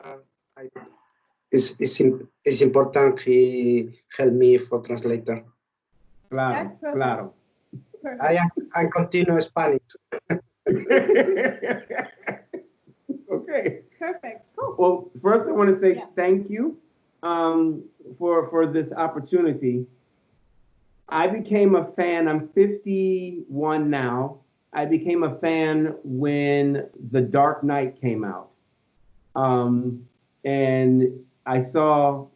I, it's important he helped me for translator. Claro, claro. I continue Spanish. Okay. Perfect. Cool. Well, first I want to say Yeah. thank you for this opportunity. I became a fan. I'm 51 now. I became a fan when The Dark Knight came out. And I saw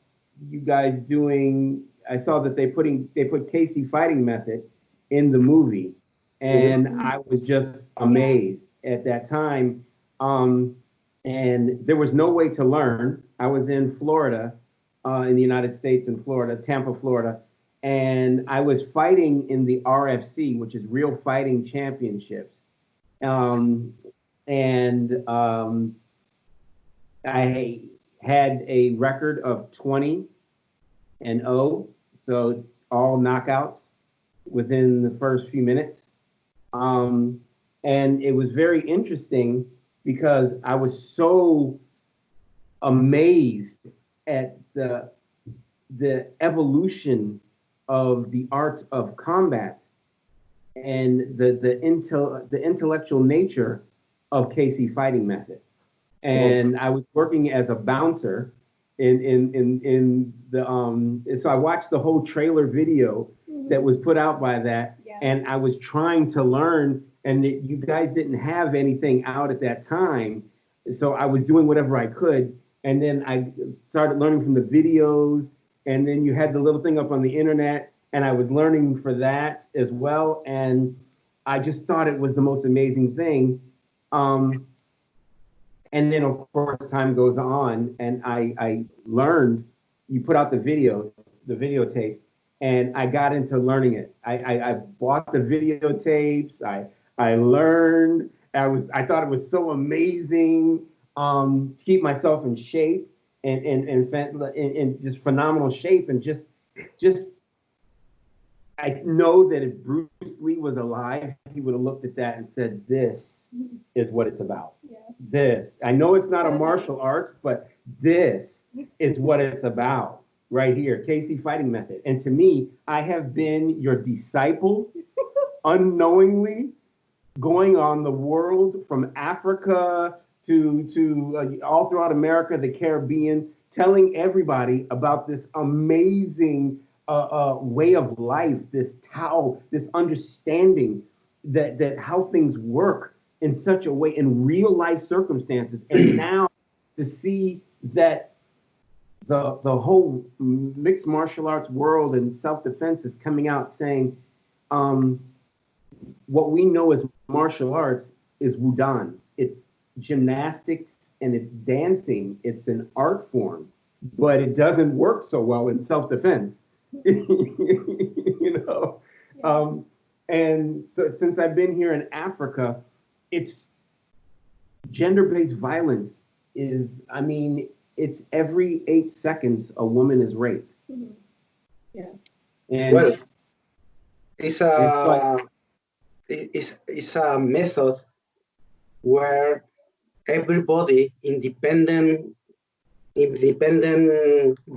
you guys doing, I saw that they put Keysi fighting method in the movie. And I was just amazed at that time. And there was no way to learn. I was in Florida, in the United States, in Florida, Tampa, Florida. And I was fighting in the RFC, which is Real Fighting Championships. I had a record of 20-0, so all knockouts within the first few minutes. And it was very interesting because I was so amazed at the evolution of the art of combat and the intellectual nature of Keysi fighting method. And I was working as a bouncer in the so I watched the whole trailer video that was put out by that, and I was trying to learn, and you guys didn't have anything out at that time, so I was doing whatever I could, and then I started learning from the videos, and then you had the little thing up on the internet, and I was learning for that as well, and I just thought it was the most amazing thing. And then, of course, time goes on, and I learned, you put out the videotape, and I got into learning it. I bought the videotapes, I learned, I thought it was so amazing to keep myself in shape and in just phenomenal shape, and just I know that if Bruce Lee was alive, he would have looked at that and said, this is what it's about. Yeah. This. I know it's not a martial arts, but this is what it's about right here, Keysi fighting method. And to me, I have been your disciple unknowingly, going on the world from Africa to all throughout America, the Caribbean, telling everybody about this amazing way of life, this Tao, this understanding that how things work in such a way in real life circumstances. And now to see that the whole mixed martial arts world and self-defense is coming out saying, what we know as martial arts is Wudang. It's gymnastics and it's dancing. It's an art form, but it doesn't work so well in self-defense. You know? And so since I've been here in Africa, it's gender-based violence is, I mean, it's every 8 seconds a woman is raped. Mm-hmm. Yeah. And well, it's a method where everybody, independent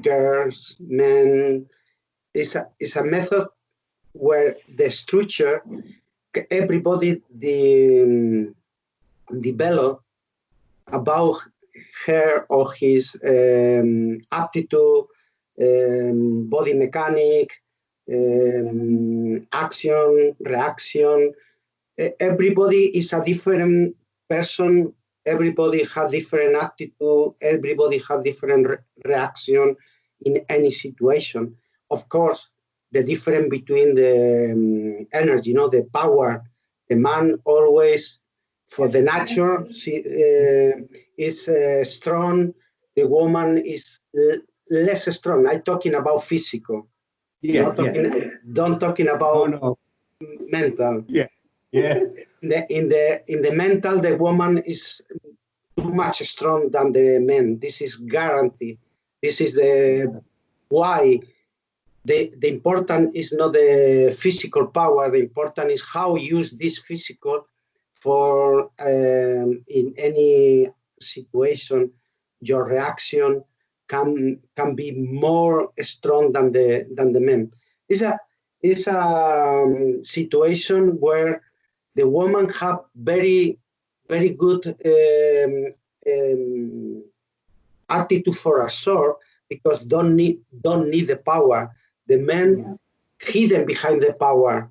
girls, men, is a method where the structure, everybody develop about her or his aptitude, body mechanic, action, reaction. Everybody is a different person. Everybody has different attitude. Everybody has different reaction in any situation. Of course, the difference between the energy, the power. The man always, for the nature, is strong. The woman is less strong. I'm talking about physical. Don't talking about mental. Yeah. Yeah. In the mental, the woman is too much strong than the man. This is guaranteed. This is the why. The important is not the physical power. The important is how use this physical for in any situation your reaction can be more strong than the men. It's a situation where the woman have very good attitude for assert because don't need the power. The men hidden behind the power.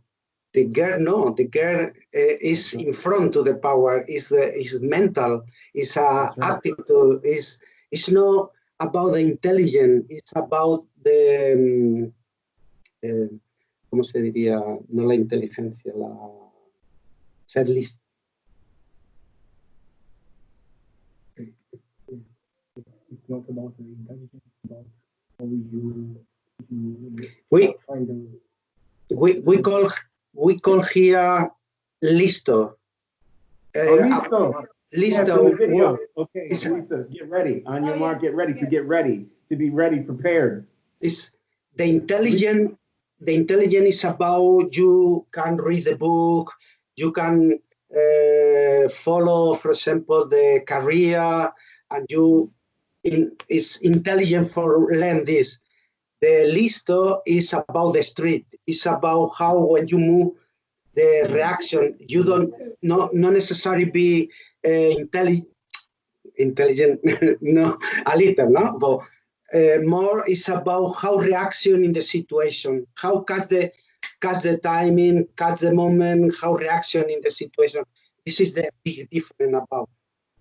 The girl, no, the girl is in front to the power. Is mental. Is a attitude. It's not about the intelligence. It's about the ¿cómo se diría? No la inteligencia, ser listo. It's not about the intelligence, about how you we call here listo. Listo. Listo. Video. Okay, Lisa, get ready. On your mark, get ready to get ready. To be ready, prepared. Is the intelligence. The intelligence is about you can read the book, you can follow, for example, the career, and you is intelligent for learn this. The listo is about the street. It's about how when you move, the reaction. You don't not necessarily be intelligent, no, a little, no, but more is about how reaction in the situation, how catch the timing, catch the moment, how reaction in the situation. This is the big difference about.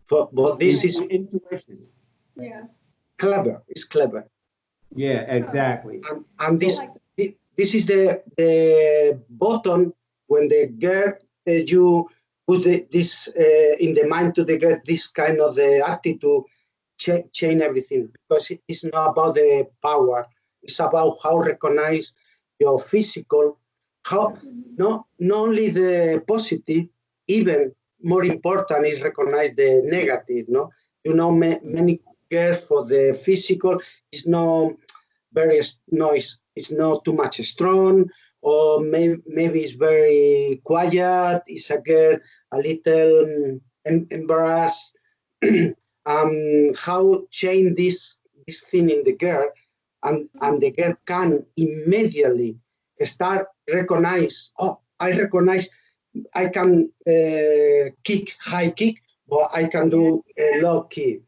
But this is intuition. Yeah. clever. It's clever. Yeah, exactly. And this is the button when the girl you put this in the mind to the girl, this kind of the attitude change everything, because it's not about the power. It's about how recognize your physical, how not only the positive, even more important is recognize the negative. No, many girls for the physical is not very noise. It's not too much strong, or maybe it's very quiet. It's a girl a little embarrassed. How change this thing in the girl, and the girl can immediately start recognize. Oh, I recognize. I can kick high kick, but I can do a low kick,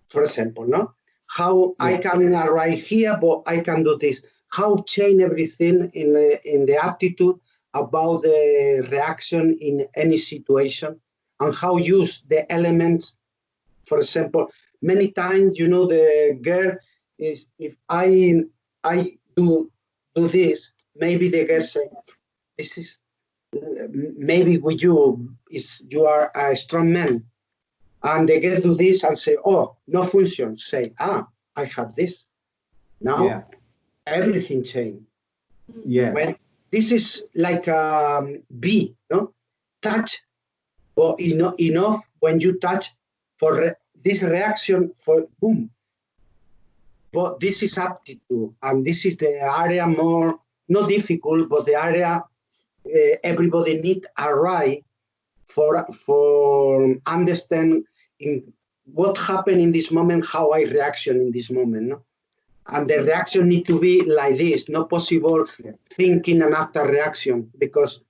for example. No, how I can arrive here, but I can do this. How change everything in the attitude about the reaction in any situation, and how use the elements. For example, many times, the girl is, if I do this, maybe the girl say, this is, maybe with you, you are a strong man. And the girl do this and say, oh, no function. Say, I have this. Now, everything changed. Yeah. When this is like B, no? Touch, or enough when you touch for this reaction for boom. But this is aptitude, and this is the area more, not difficult, but the area everybody need a right for understand in what happened in this moment, how I reaction in this moment. No? And the reaction need to be like this, not possible thinking and after reaction, because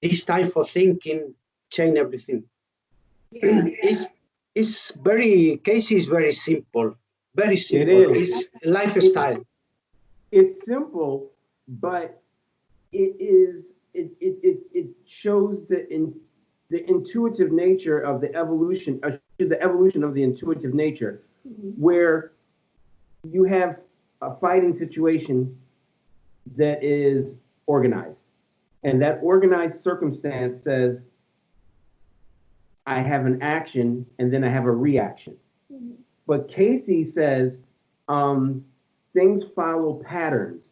this time for thinking change everything. It's very, Keysi is very simple. Very simple. It's lifestyle. It's simple, but it shows the intuitive nature of the evolution of the intuitive nature, where you have a fighting situation that is organized, and that organized circumstance says, I have an action and then I have a reaction. But Keysi says things follow patterns,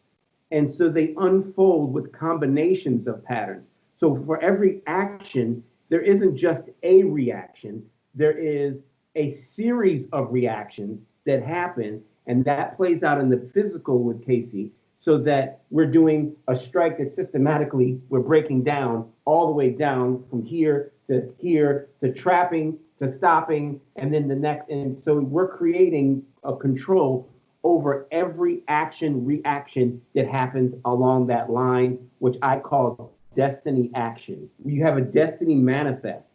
and so they unfold with combinations of patterns. So for every action, there isn't just a reaction, there is a series of reactions that happen, and that plays out in the physical with Keysi. so that we're doing a strike that systematically we're breaking down all the way down from here to trapping to stopping and then the next. And so we're creating a control over every action reaction that happens along that line, which I call destiny action. You have a destiny manifest.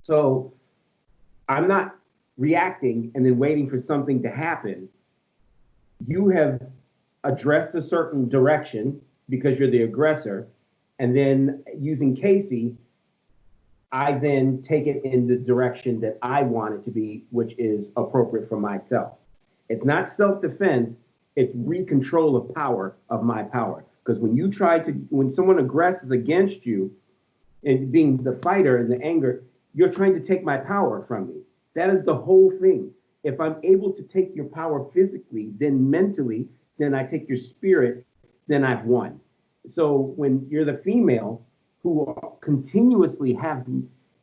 So I'm not reacting and then waiting for something to happen. You have addressed a certain direction because you're the aggressor, and then using Keysi, I then take it in the direction that I want it to be, which is appropriate for myself. It's not self-defense, it's recontrol of power, of my power. Because when someone aggresses against you, and being the fighter and the anger, you're trying to take my power from me. That is the whole thing. If I'm able to take your power physically, then mentally, then I take your spirit, then I've won. So when you're the female who continuously have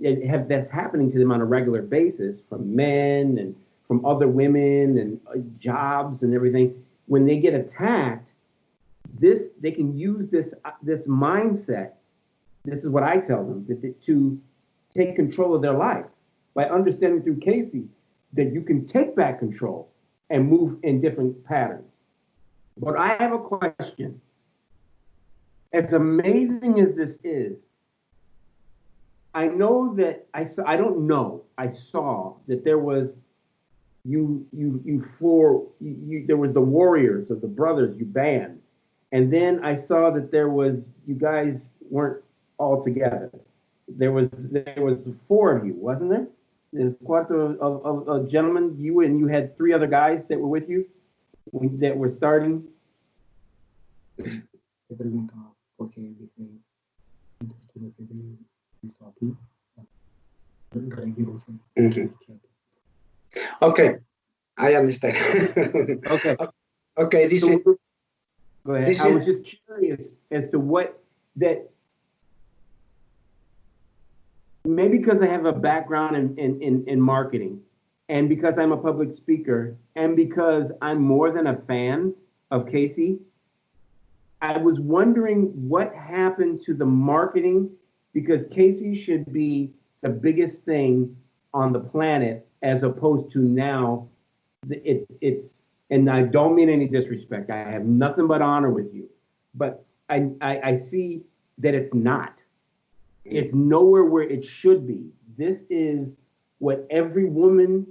that's happening to them on a regular basis from men and from other women and jobs and everything, when they get attacked, they can use this mindset. This is what I tell them, to take control of their life by understanding through Keysi that you can take back control and move in different patterns. But I have a question. As amazing as this is, I know that I saw that there was there was the warriors of the brothers you banned. And then I saw that you guys weren't all together. There was 4 of you, wasn't there? There's quite a gentleman, you had 3 other guys that were with you that were starting. Mm-hmm. Okay, I understand. Okay. Okay, Go ahead. I was just curious as to what that. Maybe because I have a background in marketing, and because I'm a public speaker, and because I'm more than a fan of Keysi, I was wondering what happened to the marketing, because Keysi should be the biggest thing on the planet, as opposed to now, it's, and I don't mean any disrespect, I have nothing but honor with you, but I see that it's not. It's nowhere where it should be. This is what every woman,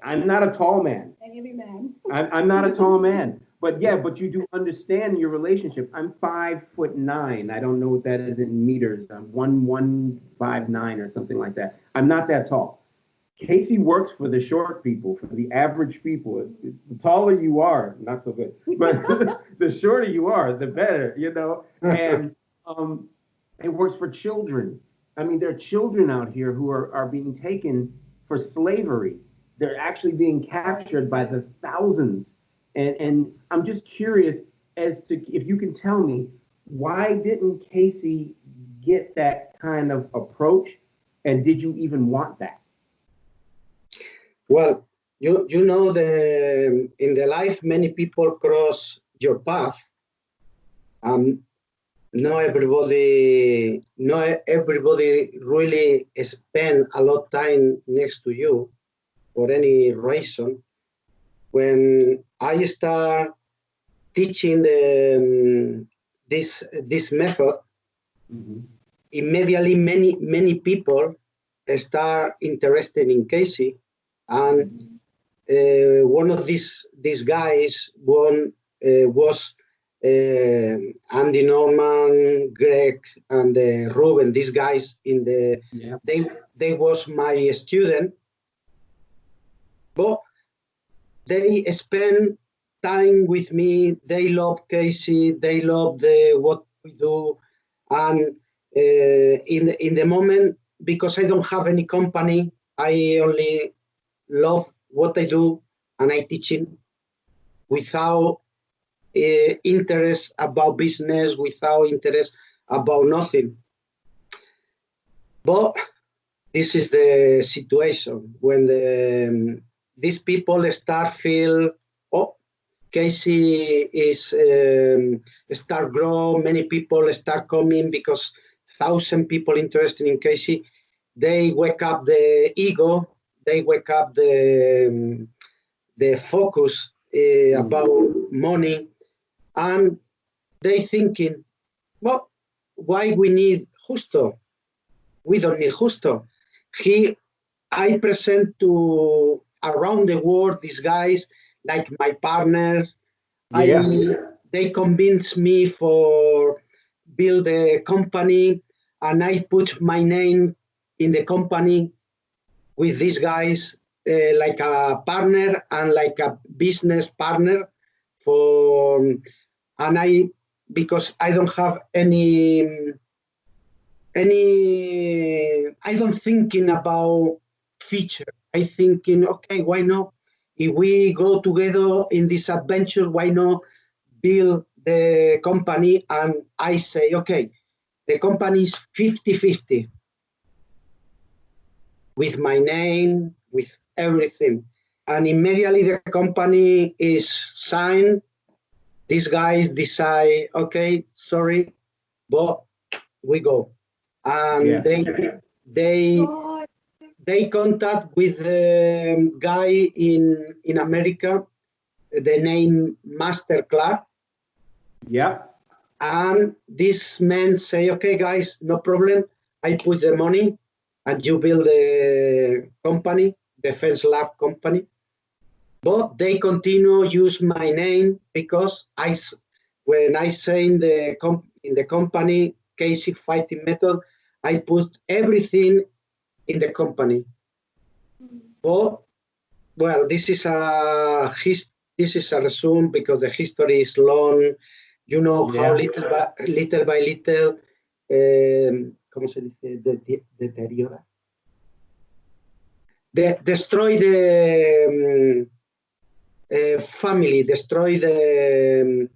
I'm not a tall man. And every man. I'm not a tall man. But yeah, but you do understand your relationship. I'm 5'9". I don't know what that is in meters. I'm 159 or something like that. I'm not that tall. Keysi works for the short people, for the average people. The taller you are, not so good. But the shorter you are, the better, And it works for children. I mean, there are children out here who are being taken for slavery. They're actually being captured by the thousands. And I'm just curious as to if you can tell me, why didn't Keysi get that kind of approach? And did you even want that? Well, you know, in the life, many people cross your path. Not everybody really spend a lot of time next to you for any reason. When I start teaching this method, mm-hmm. Immediately many people start interested in Keysi, and one of these guys was Andy Norman, Greg, and Ruben. These guys they was my student, but they spend time with me. They love Keysi. They love what we do, and in the moment, because I don't have any company, I only love what I do, and I teach it without interest about business, without interest about nothing. But this is the situation when these people start feel, oh, Keysi is start grow. Many people start coming because 1,000 people interested in Keysi. They wake up the ego. They wake up the focus about money, and they thinking, well, why we need Justo? We don't need Justo. I present to around the world these guys like my partners. They convince me for build a company, and I put my name in the company with these guys like a partner and like a business partner for, and I, because I don't have I don't thinking about feature. I thinking, okay, why not? If we go together in this adventure, why not build the company? And I say, okay, the company is 50-50 with my name, with everything. And immediately the company is signed. These guys decide, okay, sorry, but we go. And they contact with the guy in America, the name Master Clark. And this man say, okay, guys, no problem. I put the money and you build the company, Defense Lab company. But they continue use my name because when I say in the company, Keysi Fighting Metal, I put everything in the company. But, well, this is a resume because the history is long. You know how little by little, ¿cómo se dice? Deteriora. Destroy the family, destroy the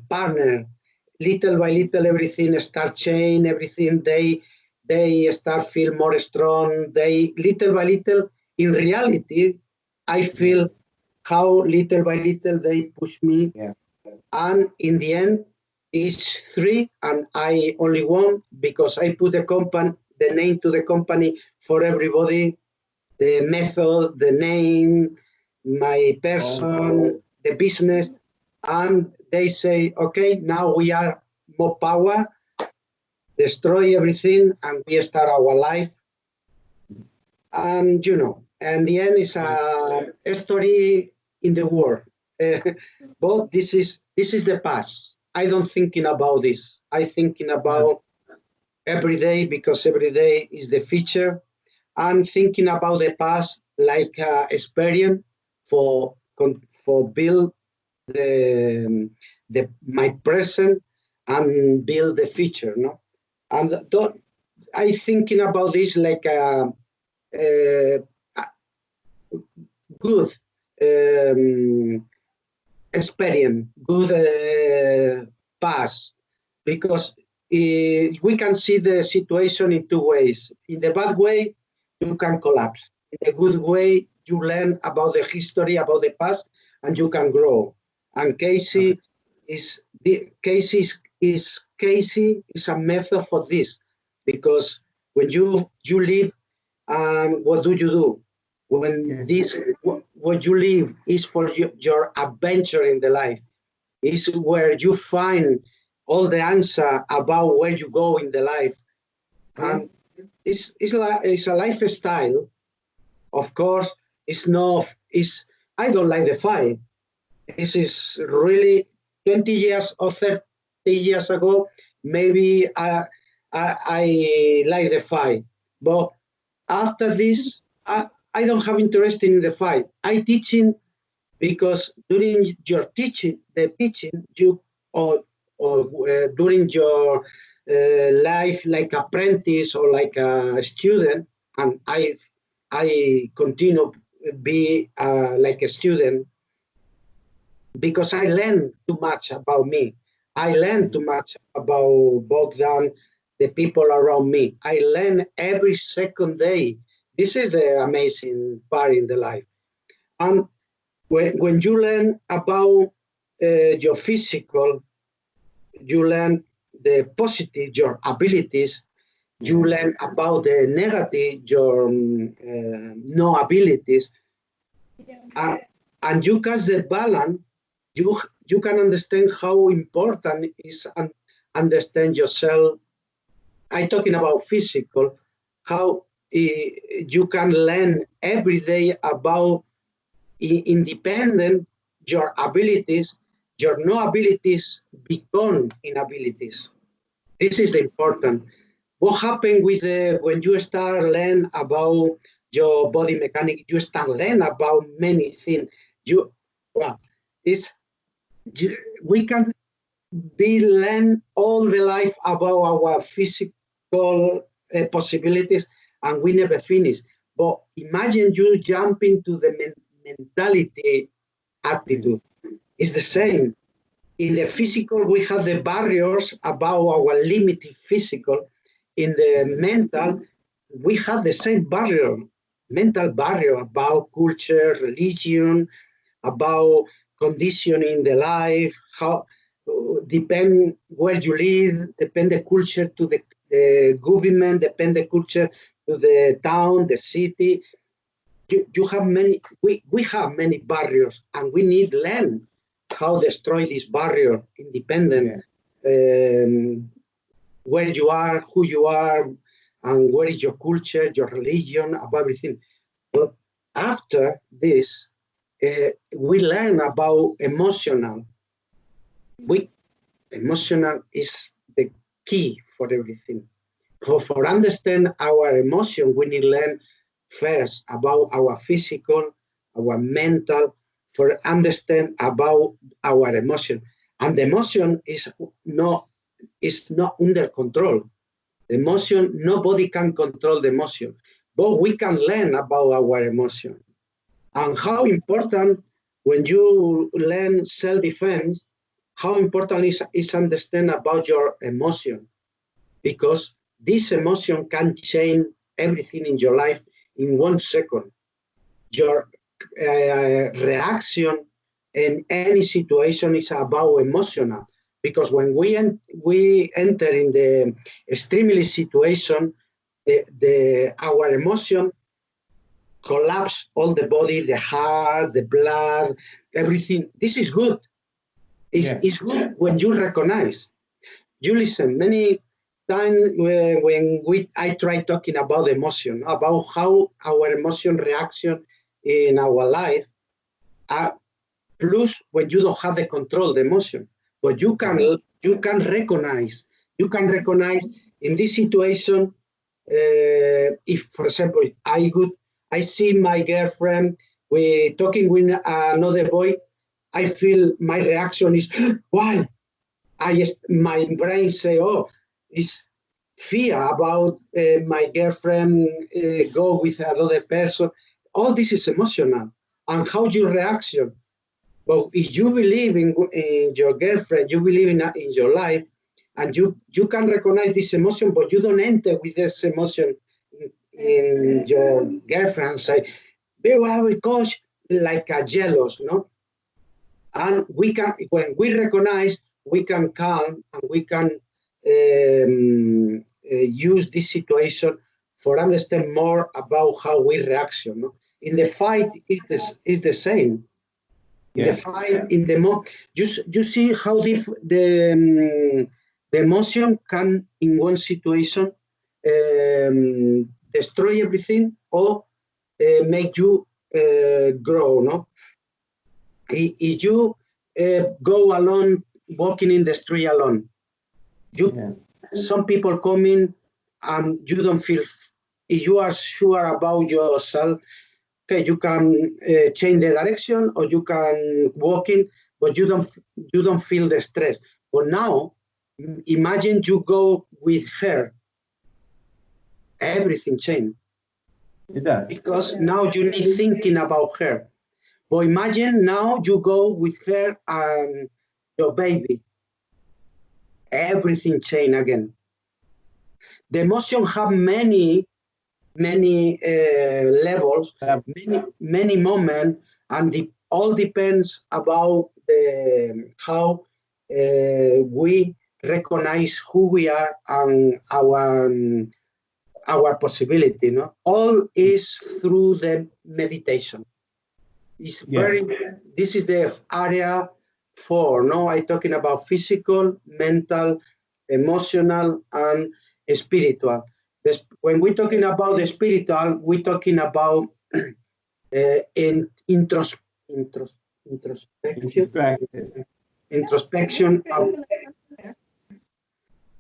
partner. Little by little, everything start change. Everything they start feel more strong. They little by little. In reality, I feel how little by little they push me. And in the end, it's 3 and I only 1 because I put the name to the company for everybody, the method, the name, my person, the business, and they say, okay, now we are more power, destroy everything, and we start our life. And and the end is a story in the world. But this is the past. I don't thinking about this. I thinking about every day because every day is the future. I'm thinking about the past like experience for build my present and build the future. No, and I thinking about this like a good experience, good past, because we can see the situation in 2 ways. In the bad way, you can collapse. In a good way, you learn about the history, about the past, and you can grow. And Keysi is a method for this, because when you live, what do? When what you live is for your adventure in the life, is where you find all the answer about where you go in the life. And it's a lifestyle. Of course, I don't like the fight. This is really 20 years or 30 years ago, maybe I like the fight. But after this, I don't have interest in the fight. I teaching because during your teaching, you or during your life like apprentice or like a student, and I continue be like a student because I learned too much about me. I learned too much about Bogdan, the people around me. I learn every second day. This is the amazing part in the life. And when you learn about your physical, you learn the positive, your abilities. You learn about the negative, your no abilities, and you catch the balance. You can understand how important is understand yourself. I'm talking about physical, how you can learn every day about independent your abilities, your no abilities become inabilities. This is important. What happened with when you start learn about your body mechanic? You start learn about many things. You well, it's we can be learn all the life about our physical possibilities, and we never finish. But imagine you jump into the mentality attitude. It's the same. In the physical, we have the barriers about our limited physical. In the mental, we have the same barrier, mental barrier about culture, religion, about conditioning the life, how depend where you live, depend the culture to the government, depend the culture to the town, the city. You have many, we have many barriers, and we need learn how destroy this barrier, independent, where you are, who you are, and where is your culture, your religion, about everything. But after this, we learn about emotional. Emotional is the key for everything. For understand our emotion, we need to learn first about our physical, our mental, for understand about our emotion. And the emotion is not under control. The emotion, nobody can control the emotion, but we can learn about our emotion. And how important when you learn self-defense, how important is understand about your emotion, because this emotion can change everything in your life in 1 second. Your reaction in any situation is about emotional, because when we enter in the extremely situation, our emotion collapse all the body, the heart, the blood, everything. This is good. It's good when you recognize. You listen, many times when I try talking about emotion, about how our emotion reaction in our life, plus when you don't have the control the emotion, but you can recognize. You can recognize in this situation. If, for example, I see my girlfriend we talking with another boy, I feel my reaction is why. My brain say, oh, it's fear about my girlfriend go with another person. All this is emotional, and how your reaction. But if you believe in your girlfriend, you believe in your life, and you can recognize this emotion, but you don't enter with this emotion in your girlfriend and say, because like a jealous, no? And we can, when we recognize, we can calm and we can use this situation for understand more about how we reaction. No? In the fight, is the same. In the fight, in the you see how the emotion can, in one situation, destroy everything or make you grow. No, if you go alone, walking in the street alone, some people come in and you don't feel. If you are sure about yourself, okay, you can change the direction or you can walk in, but you don't feel the stress. But now, imagine you go with her, everything changed. It does. Because now you need thinking about her. But imagine now you go with her and your baby, everything changed again. The emotion have many levels, many moments, and all depends about how we recognize who we are and our possibility. No, all is through the meditation. It's very. This is the area 4. No, I'm talking about physical, mental, emotional, and spiritual. When we're talking about the spiritual, we're talking about introspection.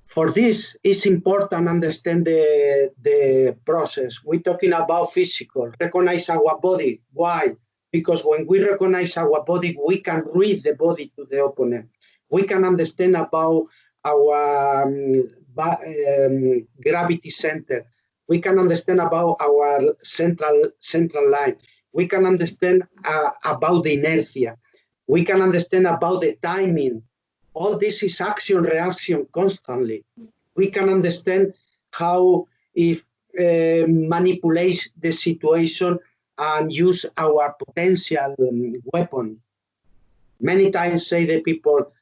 For this, it's important to understand the process. We're talking about physical, recognize our body. Why? Because when we recognize our body, we can read the body to the opponent. We can understand about our gravity center. We can understand about our central line. We can understand about the inertia. We can understand about the timing. All this is action, reaction constantly. We can understand how if manipulate the situation and use our potential weapon. Many times say the people,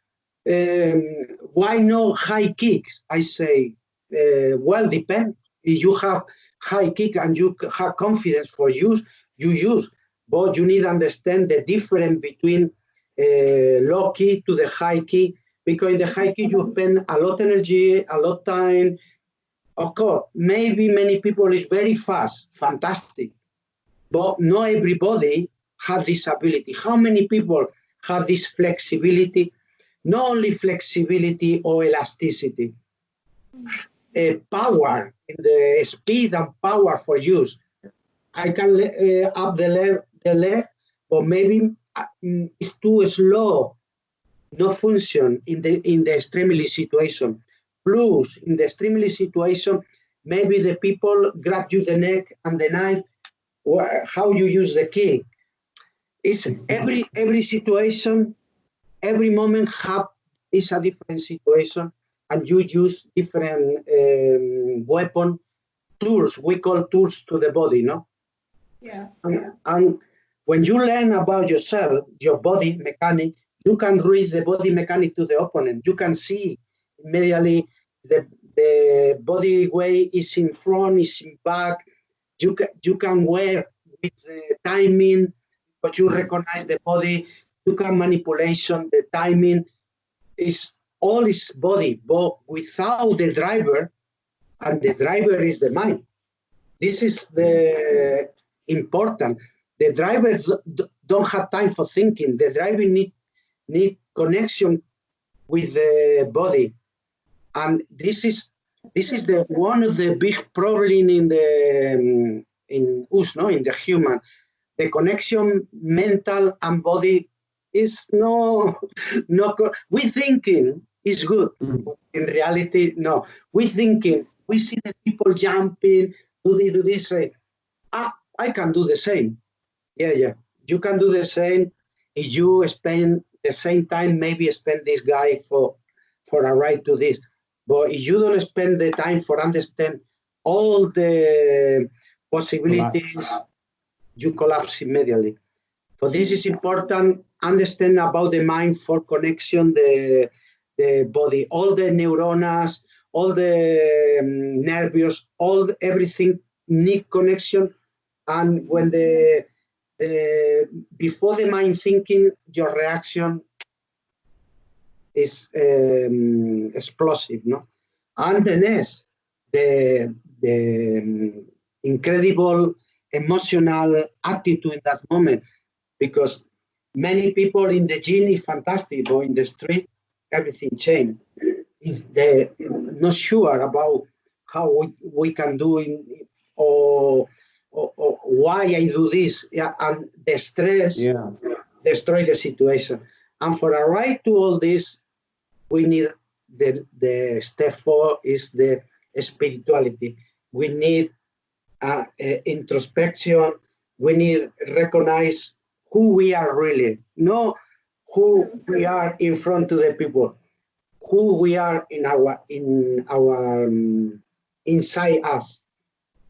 why no high kicks? I say, well, depends. If you have high kick and you have confidence for use, you use. But you need to understand the difference between low key to the high key, because in the high key you spend a lot of energy, a lot of time. Of course, maybe many people is very fast, fantastic, but not everybody has this ability. How many people have this flexibility? Not only flexibility or elasticity, power, in the speed and power for use. I can up the leg, but maybe it's too slow, no function in the extremely situation. Plus, in the extremely situation, maybe the people grab you the neck and the knife, or how you use the key. It's every situation, every moment is a different situation, and you use different weapon tools. We call tools to the body, no? Yeah. And when you learn about yourself, your body mechanic, you can read the body mechanic to the opponent. You can see immediately the body weight is in front, is in back. You can wear with the timing, but you recognize the body. You can manipulation the timing. Is all is body, but without the driver, and the driver is the mind. This is the important. The drivers don't have time for thinking. The driver need connection with the body, and this is the one of the big problem in the in us, no, in the human. The connection mental and body is no. We thinking is good. In reality, no. We thinking. We see the people jumping, do this. I can do the same. Yeah. You can do the same if you spend the same time. Maybe spend this guy for a ride to this. But if you don't spend the time for understand all the possibilities, you collapse immediately. For this is important, understand about the mind for connection, the body, all the neurons, all the nerves, everything need connection. And when before the mind thinking, your reaction is explosive, no? And the next, the incredible emotional attitude in that moment, because many people in the gym is fantastic, but in the street, everything changed. They're not sure about how we can do it, or why I do this. Yeah, and the stress destroy the situation. And for a right to all this, we need the step 4 is the spirituality. We need introspection. We need recognize who we are really, not who we are in front of the people, who we are in our inside us.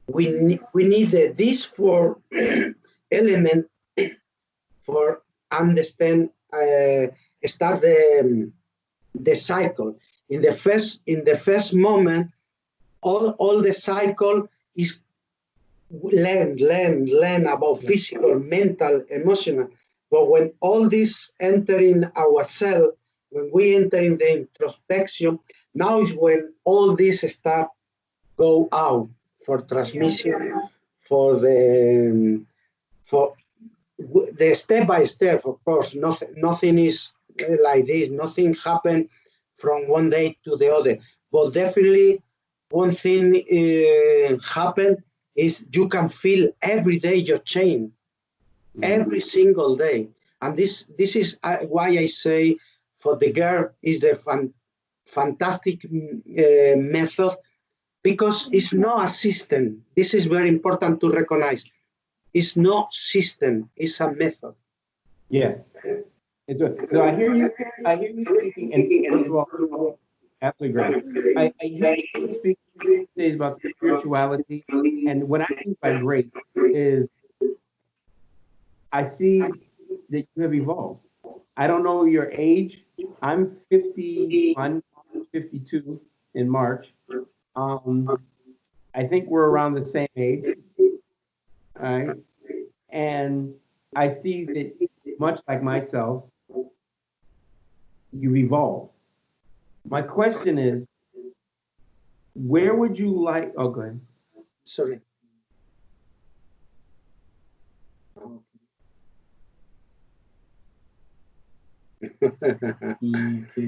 We need these 4 elements for understand, start the cycle. In the first moment, all the cycle is learn about physical, mental, emotional. But when all this enter in ourselves, when we enter in the introspection, now is when all this start go out for transmission, for the step by step. Of course, nothing is like this. Nothing happened from one day to the other. But definitely, one thing happened is you can feel every day your change, every single day. And this is why I say for the girl is the fantastic method, because it's not a system. This is very important to recognize. It's not system, it's a method. Yes. So I hear you. I hear you speaking, and first of all, absolutely great. I hear you speaking today about spirituality, and what I mean by great is I see that you have evolved. I don't know your age. I'm 51, 52 in March. I think we're around the same age, all right? And I see that much like myself, you've evolved. My question is, where would you like? Oh, go ahead. Sorry. Y que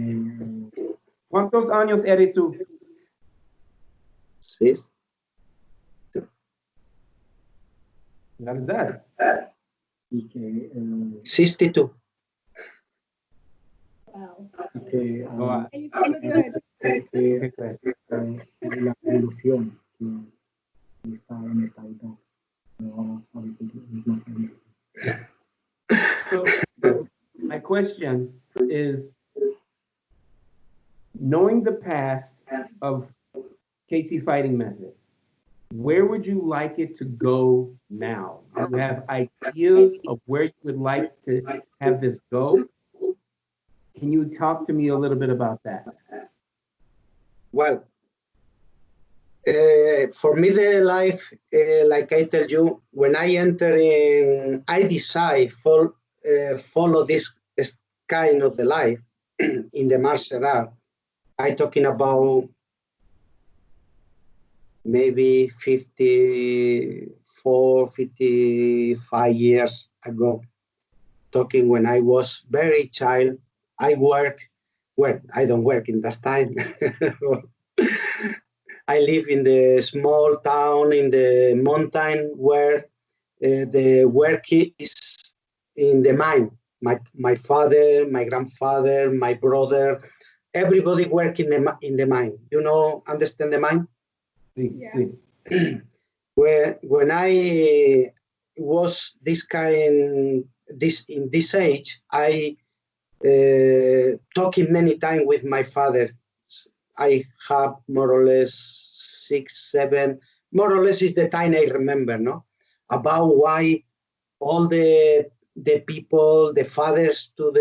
¿Cuántos años eres tú? Sí. La verdad. y que 62. Wow. y que Oh, And you sounded good. okay, go ahead. la evolución que está en esta edad no sabe que es más feliz. So, my question is, knowing the past of Keysi fighting method, where would you like it to go now? Do you have ideas of where you would like to have this go? Can you talk to me a little bit about that? Well, for me, the life, like I tell you, when I enter in, I decide follow this kind of the life in the martial art. I talking about maybe 54, 55 years ago. Talking when I was very child, I I don't work in that time. I live in the small town in the mountain where the work is in the mine. My father, my grandfather, my brother, everybody work in the mine. You know, understand the mine? See, Yeah. see. When I was in this age, I talking many times with my father. I have more or less 6, 7, more or less is the time I remember, no? About why all the people, the fathers to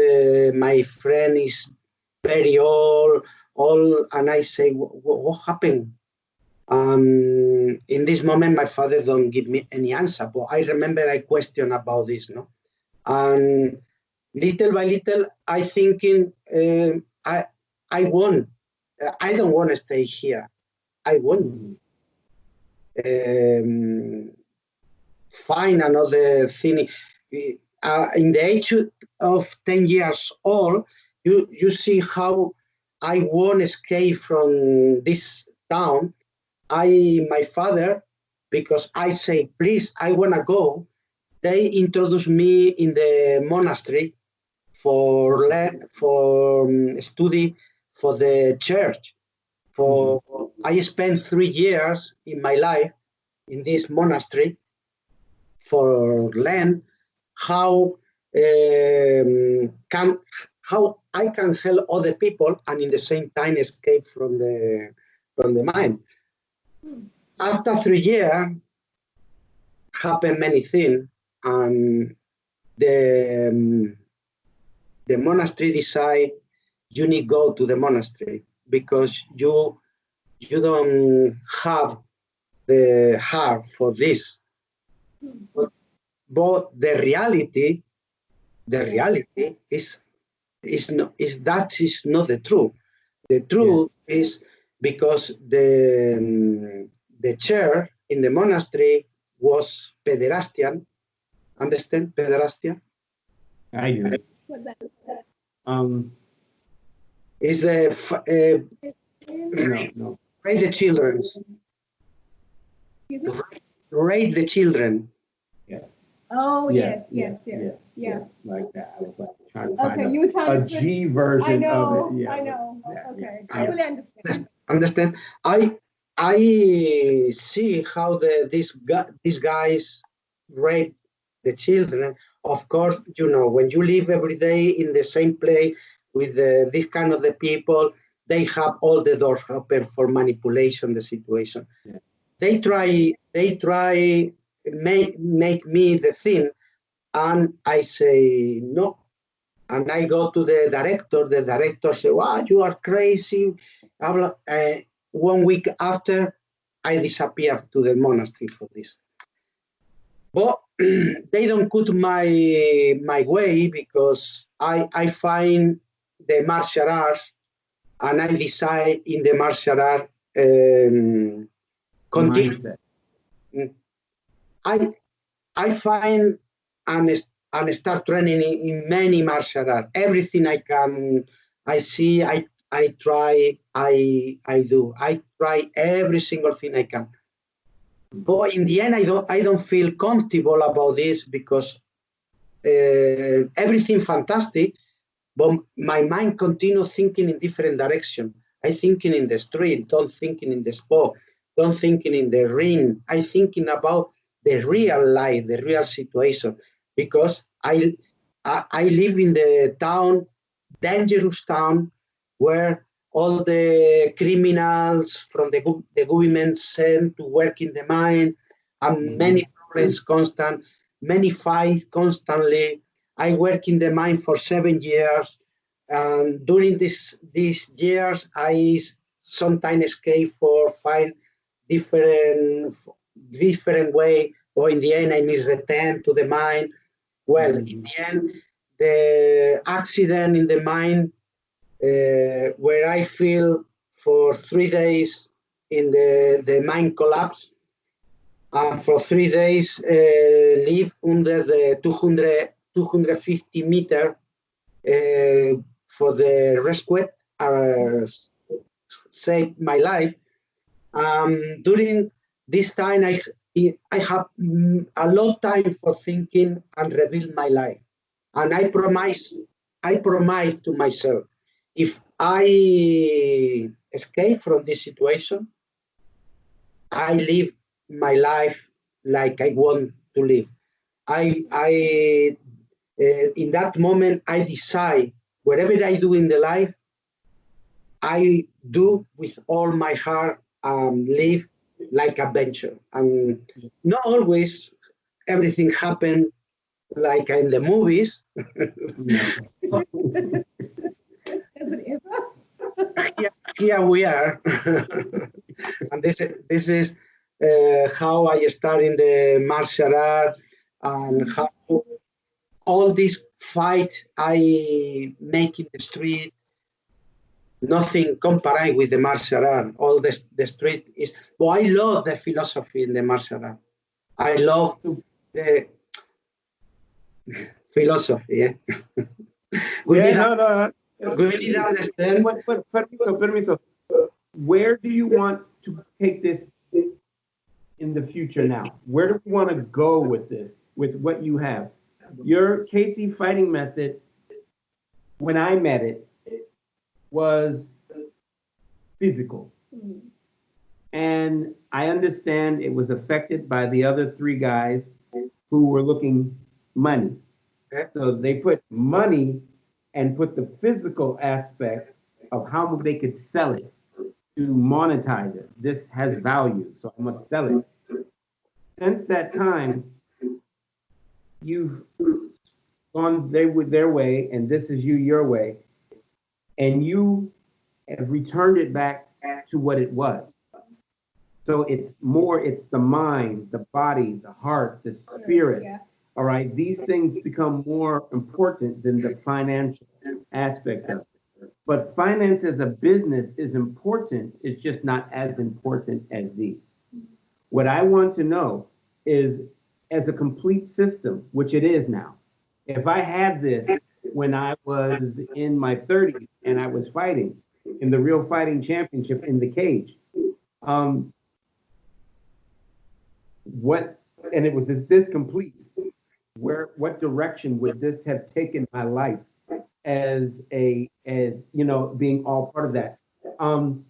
my friend is very old, all, and I say, what happened? In this moment, my father don't give me any answer, but I remember I question about this, no? And little by little, I thinking, I won. I don't want to stay here. I want find another thing. In the age of 10 years old, you see how I won't escape from this town. My father, because I say, please, I want to go. They introduced me in the monastery for study for the church. I spent 3 years in my life in this monastery for learn how how I can help other people and in the same time escape from the mind. After 3 years, happened many things, and the the monastery decide you need go to the monastery because you don't have the heart for this. But the reality is not the truth. The truth is because the chair in the monastery was pederastian. Understand pederastia? I do. What that is. Is No. raise the children. Excuse me? Raise the children. Oh, Yeah, yes. Like that. I was like trying to Okay, find you were trying a to. G version I know, of it. Yeah, I know. yeah, Okay, yeah. I fully understand. Understand? I see how these guys rape the children. Of course, when you live every day in the same place with this kind of the people, they have all the doors open for manipulation the situation. Yeah. They try make me the thing, and I say no. And I go to the director says, wow, you are crazy. 1 week after, I disappear to the monastery for this. But they don't cut my way because I find the martial arts and I decide in the martial art continue. Mindset. I find and start training in many martial arts. Everything I can, I see, I try, I do. I try every single thing I can. But in the end, I don't feel comfortable about this because everything fantastic, but my mind continues thinking in different direction. I thinking in the street, don't thinking in the sport, don't thinking in the ring. I thinking about the real life, the real situation, because I live in the town, dangerous town, where all the criminals from the government sent to work in the mine, and many problems constant, many fights constantly. I work in the mine for 7 years, and during these years, I sometimes escape for find different way, or in the end, I need return to the mine. Well, in the end, the accident in the mine, where I feel for 3 days in the mine collapse, and for 3 days live under the 250 meter for the rescue, saved my life. During this time, I have a lot of time for thinking and rebuild my life. And I promise to myself, if I escape from this situation, I live my life like I want to live. In that moment, I decide whatever I do in the life, I do with all my heart, live like adventure. And not always everything happen like in the movies. Here we are. And this is how I start in the martial art, and how all these fights I make in the street, nothing compared with the martial art. All the street is, but I love the philosophy in the martial art. I love the philosophy. We need to understand. Permiso. Where do you want to take this in the future now? Where do we want to go with this, with what you have? Your Keysi fighting method, when I met it, was physical. And I understand it was affected by the other 3 guys who were looking money. So they put money and put the physical aspect of how they could sell it to monetize it. This has value, so I must sell it. Since that time, you've gone their way, and this is you your way, and you have returned it back to what it was. So it's the mind, the body, the heart, the spirit. Yeah. All right, these things become more important than the financial aspect of it. But finance as a business is important, it's just not as important as these. What I want to know is, as a complete system, which it is now, if I had this when I was in my 30s and I was fighting in the real fighting championship in the cage, um, what, and it was this complete, what direction would this have taken my life as being all part of that? And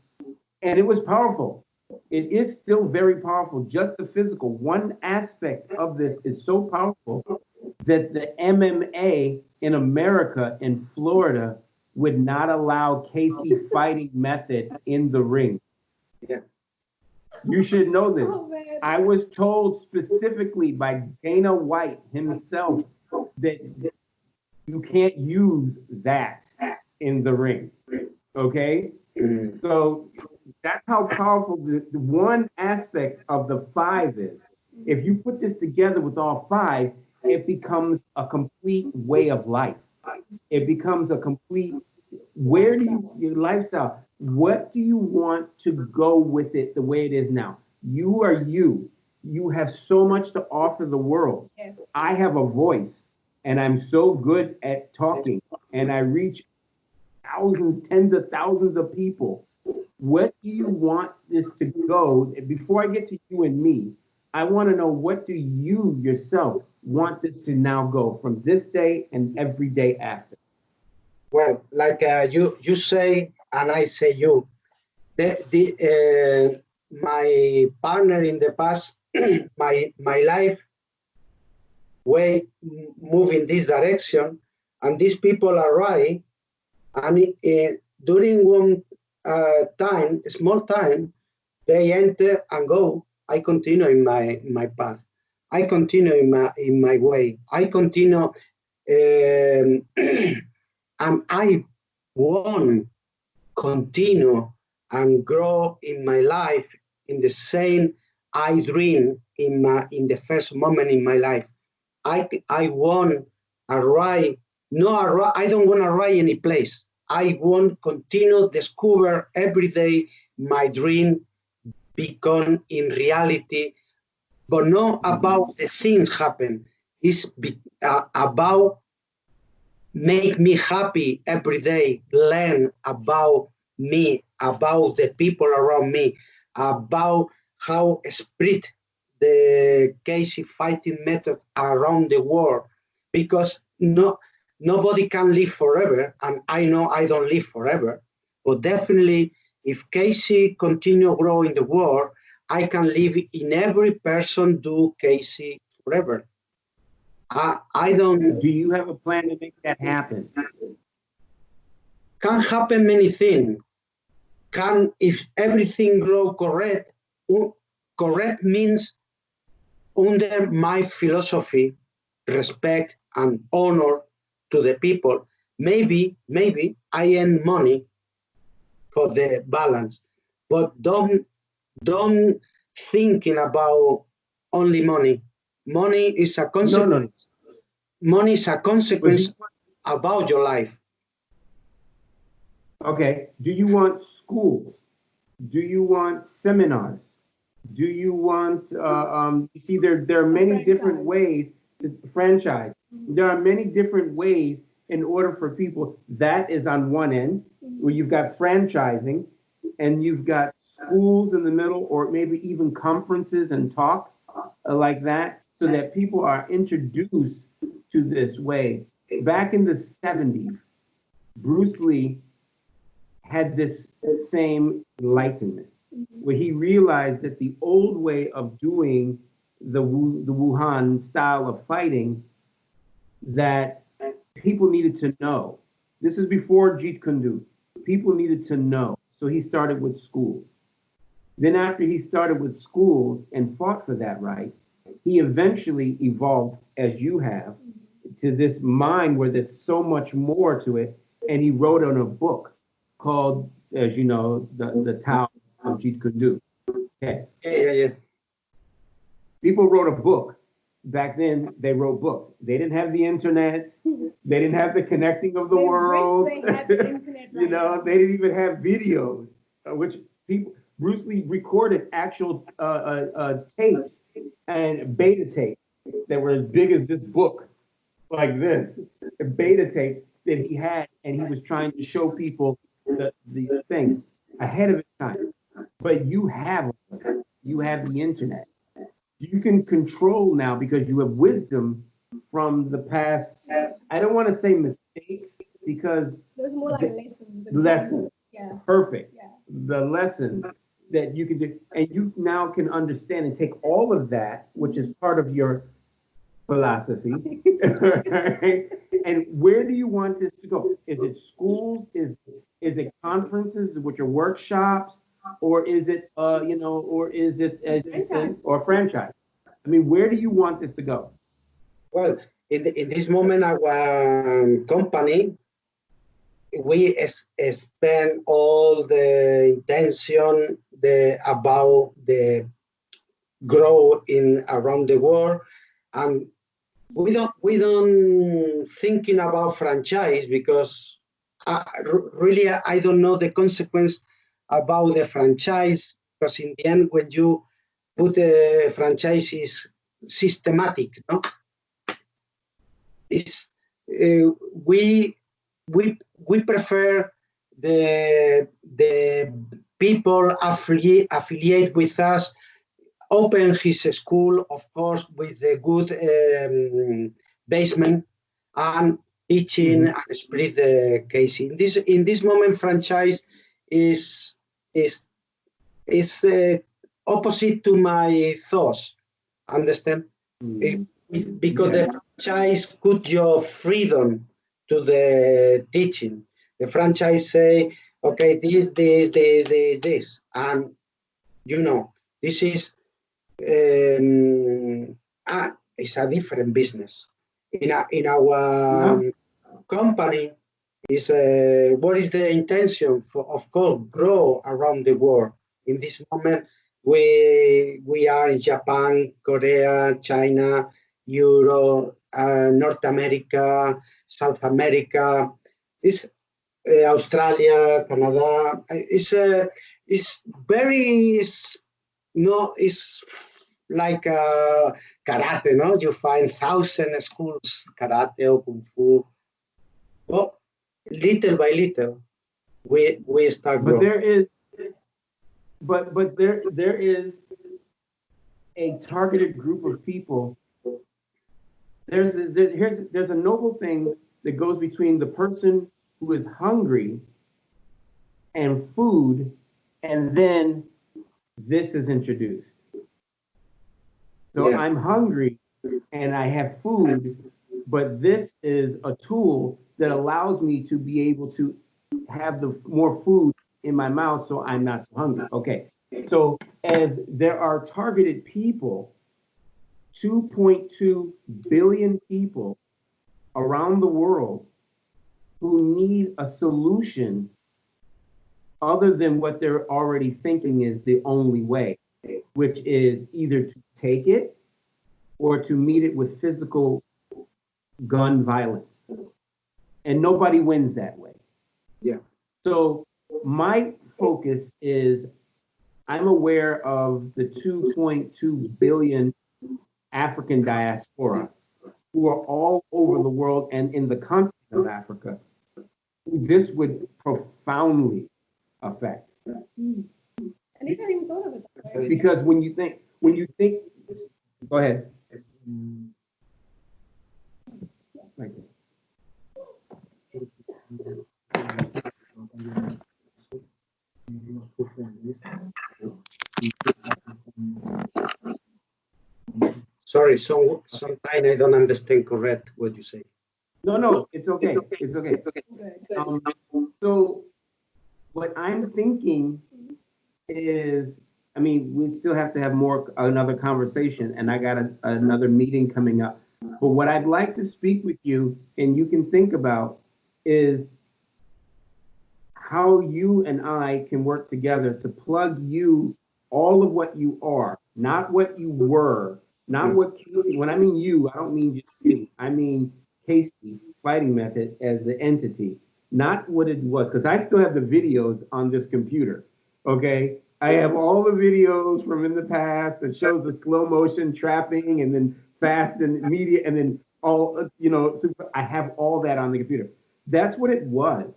it was powerful. It is still very powerful, just the physical. One aspect of this is so powerful that the MMA in America, in Florida, would not allow Keysi fighting method in the ring. Yeah. You should know this. Oh, man. I was told specifically by Dana White himself that you can't use that in the ring. Okay? Mm. So that's how powerful the one aspect of the five is. If you put this together with all five, it becomes a complete way of life. It becomes a complete, where do you, your lifestyle, what do you want to go with it the way it is now? You are you. You have so much to offer the world. Yes. I have a voice, and I'm so good at talking, and I reach thousands, tens of thousands of people. What do you want this to go? Before I get to you and me, I want to know, what do you yourself want this to now go from this day and every day after? Well, like you say, and I say you. My partner in the past, my life way move in this direction, and these people are right. And during one time, small time, they enter and go. I continue in my path. I continue in my way. I continue, and I won't continue and grow in my life in the same I dream in the first moment in my life. I want arrive, no arrive, I don't want to arrive any place. I want continue discover every day my dream become in reality, but not about the things happen. It's about make me happy every day, learn about me, about the people around me, about how spread the Keysi fighting method around the world, because nobody can live forever, and I know I don't live forever, but definitely if Keysi continue growing the world, I can live in every person do Keysi forever. I don't. Do you have a plan to make that happen? Can happen many things. Can if everything grow correct, correct means under my philosophy, respect and honor to the people. Maybe I earn money for the balance, but don't thinking about only money. Money is a consequence. No. Money is a But do consequence you, about your life. okay, do you want schools? Do you want seminars? Do you want, you see, there are many different ways to franchise. There are many different ways in order for people. That is on one end, where you've got franchising, and you've got schools in the middle, or maybe even conferences and talks like that, so that people are introduced to this way. Back in the 70s, Bruce Lee had this same enlightenment, where he realized that the old way of doing the Wuhan style of fighting, that people needed to know. This is before Jeet Kune Do. People needed to know. So he started with schools. Then after he started with schools and fought for that right, he eventually evolved, as you have, to this mind where there's so much more to it. And he wrote on a book called, as you know, the Tao of Jeet Kune Do. Okay. Yeah. People wrote a book. Back then, they wrote books. They didn't have the internet. They didn't have the connecting of the They world. wish they had the internet You right know, now. they didn't even have videos, which people, Bruce Lee recorded actual tapes and beta tapes that were as big as this book, like this, a beta tape that he had, and he was trying to show people the thing ahead of its time. But you have the internet. You can control now because you have wisdom from the past. I don't want to say mistakes because Those more like the lessons. lessons, Yeah. perfect. Yeah. The lessons that you can do, and you now can understand and take all of that, which is part of your philosophy, right? And where do you want this to go? Is it schools? Is it conferences, which are workshops, or is it or is it as you said, or franchise? I mean, where do you want this to go? Well, in this moment, our company, we spend all the intention about the grow in around the world, and we don't thinking about franchise because really I don't know the consequence about the franchise, because in the end when you put a franchise is systematic, no? Is we we prefer the people affiliate with us open his school, of course, with a good basement and teaching and spread the case. In this moment, franchise is is opposite to my thoughts. Understand? Mm. Because Yeah. the franchise put your freedom to the teaching. The franchise say, okay, this, and you know, this is it's a different business. In our No. company, is what is the intention for, of course, grow around the world. In this moment, we are in Japan, Korea, China, Europe, North America, South America, is Australia, Canada. It's very no, it's like karate, no? You find thousand schools karate or kung fu. Well, little by little, we start But growing. there is, but there is a targeted group of people. There's a noble thing that goes between the person who is hungry and food, and then this is introduced. So Yeah, I'm hungry and I have food, but this is a tool that allows me to be able to have the more food in my mouth so I'm not so hungry. Okay. So as there are targeted people, 2.2 billion people around the world who need a solution other than what they're already thinking is the only way, which is either to take it or to meet it with physical gun violence. And nobody wins that way. yeah, So my focus is I'm aware of the 2.2 billion African diaspora who are all over the world and in the continent of Africa, who this would profoundly affect. And they haven't even thought of it that way. Because when you think, go ahead. Right there. sorry, sometimes I don't understand correct what you say. No, it's okay. It's okay. Good. So what I'm thinking is, I mean, we still have to have another conversation, and I got another meeting coming up. But what I'd like to speak with you, and you can think about, is how you and I can work together to plug you, all of what you are, not what you were, not what Keysi, when I mean you, I don't mean just you. I mean Keysi Fighting Method as the entity, not what it was, because I still have the videos on this computer. Okay. I have all the videos from in the past that shows the slow motion trapping and then fast and media and then all, super, I have all that on the computer. That's what it was.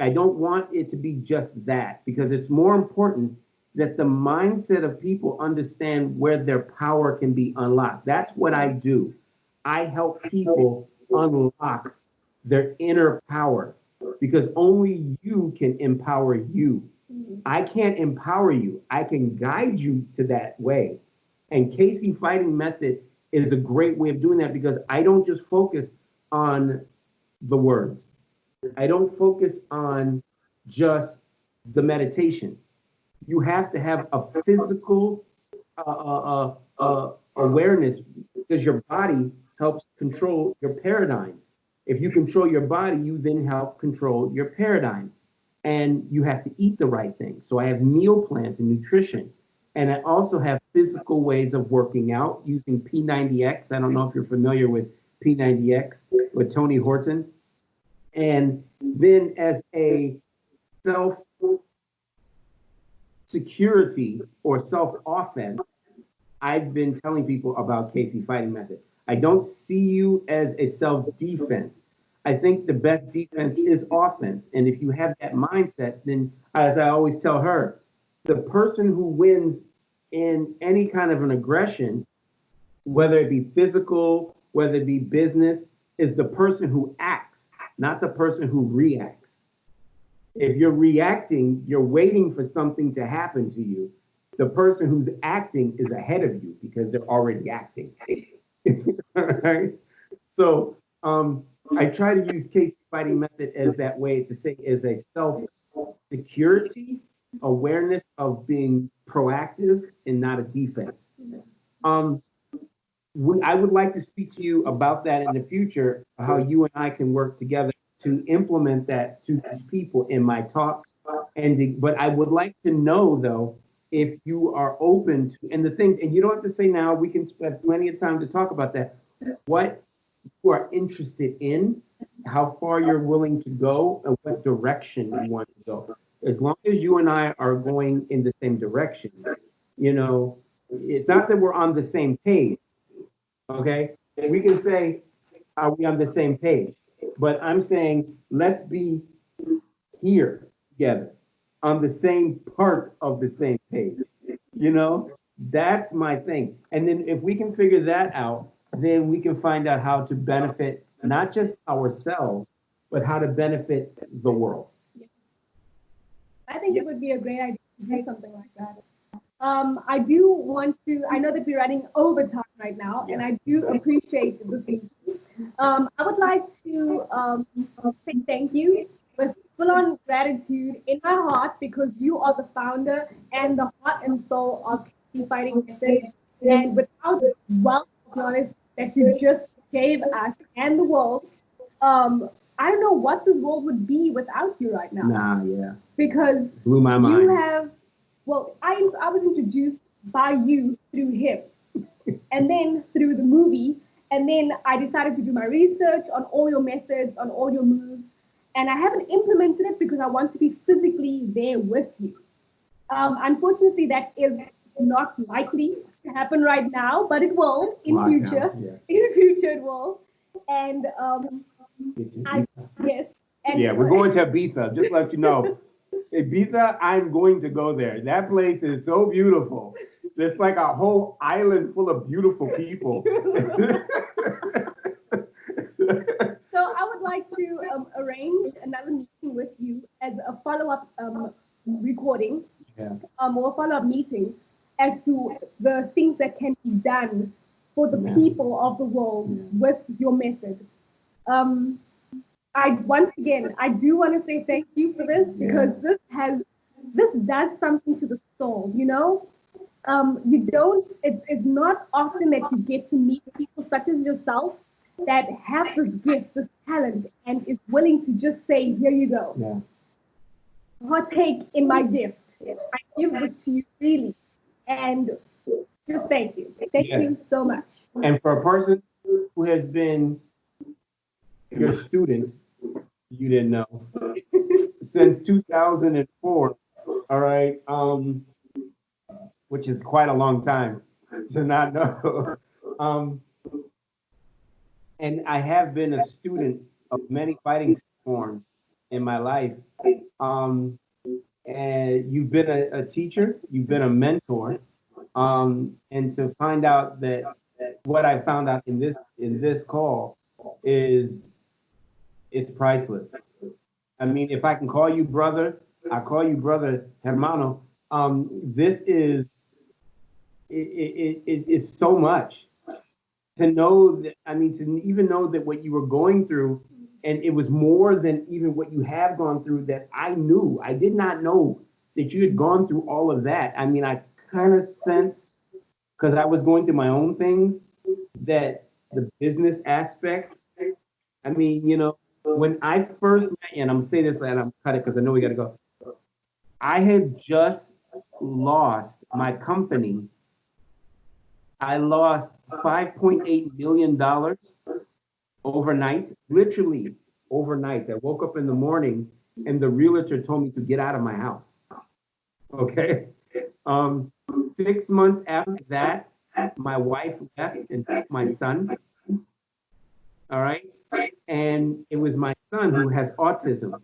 I don't want it to be just that because it's more important that the mindset of people understand where their power can be unlocked. That's what I do. I help people unlock their inner power because only you can empower you. I can't empower you. I can guide you to that way. And Keysi Fighting Method is a great way of doing that because I don't just focus on the words. I don't focus on just the meditation. You have to have a physical awareness because your body helps control your paradigm. If you control your body, you then help control your paradigm. And you have to eat the right things. So I have meal plans and nutrition. And I also have physical ways of working out using P90X. I don't know if you're familiar with P90X with Tony Horton. And then as a self security or self offense, I've been telling people about Keysi Fighting Method. I don't see you as a self defense. I think the best defense is offense. And if you have that mindset, then as I always tell her, the person who wins in any kind of an aggression, whether it be physical, whether it be business, is the person who acts, not the person who reacts. If you're reacting, you're waiting for something to happen to you. The person who's acting is ahead of you because they're already acting. Right? So I try to use Keysi Fighting Method as that way to say is a self security awareness of being proactive and not a defense. Um, I would like to speak to you about that in the future, how you and I can work together to implement that to these people in my talk. But I would like to know though if you are open to, and the thing, and you don't have to say now. We can spend plenty of time to talk about that. What you are interested in, how far you're willing to go, and what direction you want to go. As long as you and I are going in the same direction, you know, it's not that we're on the same page, okay? We can say, are we on the same page? But I'm saying, let's be here together on the same part of the same page. You know, that's my thing. And then if we can figure that out, then we can find out how to benefit not just ourselves, but how to benefit the world. I think it would be a great idea to do something like that. I do want to, I know that we're running overtime right now, and I do appreciate the feedback. I would like to say thank you with full on gratitude in my heart because you are the founder and the heart and soul of Keysi Fighting Method. And without the wealth of knowledge that you just gave us and the world, I don't know what this world would be without you right now. Nah, yeah. Because Blew my mind. you have, well, I was introduced by you through him and then through the movie. And then I decided to do my research on all your methods, on all your moves. And I haven't implemented it because I want to be physically there with you. Unfortunately, that is not likely to happen right now, but it will in future. Yeah. In the future, it will. And yes. And Yeah, we're going to Ibiza. Just let you know. Ibiza, I'm going to go there. That place is so beautiful. It's like a whole island full of beautiful people. So I would like to arrange another meeting with you as a follow-up recording, Yeah. Or a follow-up meeting as to the things that can be done for the Yeah. people of the world with your method. Once again, I do want to say thank you for this because this does something to the soul, you know? You don't, it's not often that you get to meet people such as yourself that have this gift, this talent, and is willing to just say, here you go. Yeah. Partake in my gift. I give this to you freely. And just thank you. Thank Yeah. you so much. And for a person who has been your student, you didn't know, since 2004, all right, which is quite a long time to not know. And I have been a student of many fighting forms in my life. Um, and you've been a teacher, you've been a mentor, and to find out that what I found out in this call is it's priceless. I mean, if I can call you brother, I call you brother, hermano. This is it's so much to know that. I mean, to even know that what you were going through, and it was more than even what you have gone through. That I knew, I did not know that you had gone through all of that. I mean, I kind of sensed because I was going through my own things that the business aspect. I mean, you know, when I first met you, and I'm gonna say this and I'm cut it because I know we gotta go. I had just lost my company. I lost $5.8 million overnight, literally overnight. I woke up in the morning and the realtor told me to get out of my house. Okay. 6 months after that, my wife left and took my son. All right. And it was my son who has autism.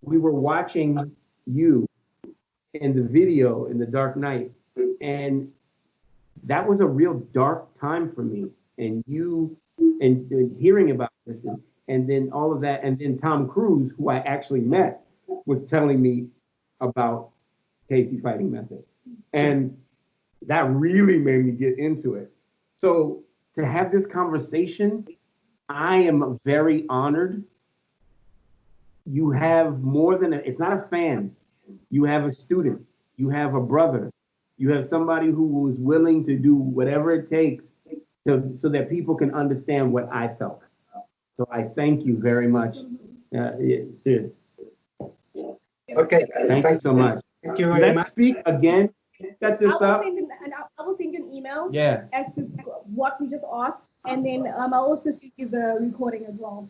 We were watching you in the video in the dark night. And that was a real dark time for me. And you, and hearing about this, and then all of that. And then Tom Cruise, who I actually met, was telling me about Keysi fighting method. And that really made me get into it. So to have this conversation, I am very honored. You have more than it's not a fan. You have a student. You have a brother. You have somebody who is willing to do whatever it takes so that people can understand what I felt. So I thank you very much. Serious. Okay, Thank you so much. thank you very Let's much. speak again. Set this up. I will send an email Yeah. as to what we just asked, and then I'll also send you the recording as well.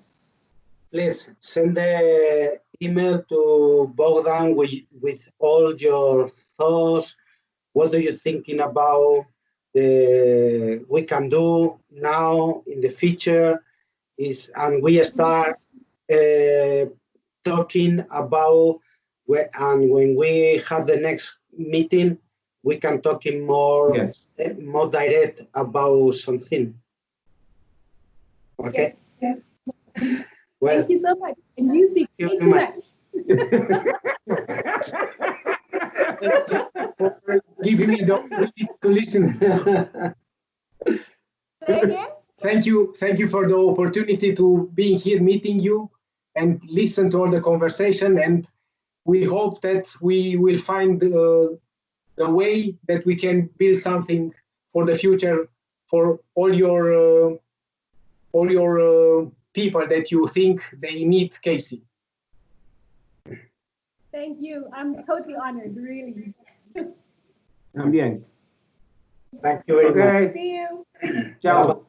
Please send the email to Bogdan with all your thoughts. What are you thinking about the we can do now in the future? And we start talking about and when we have the next meeting, we can talk in more more direct about something. Okay. Yes. Well, Thank you so much. And you speak thank you too very much. For giving me the opportunity to listen. Say again? Thank you for the opportunity to being here, meeting you, and listen to all the conversation. And we hope that we will find the way that we can build something for the future for all your people that you think they need Keysi. Thank you. I'm totally honored, really. Bien. Thank you very much. Okay. See you. Ciao.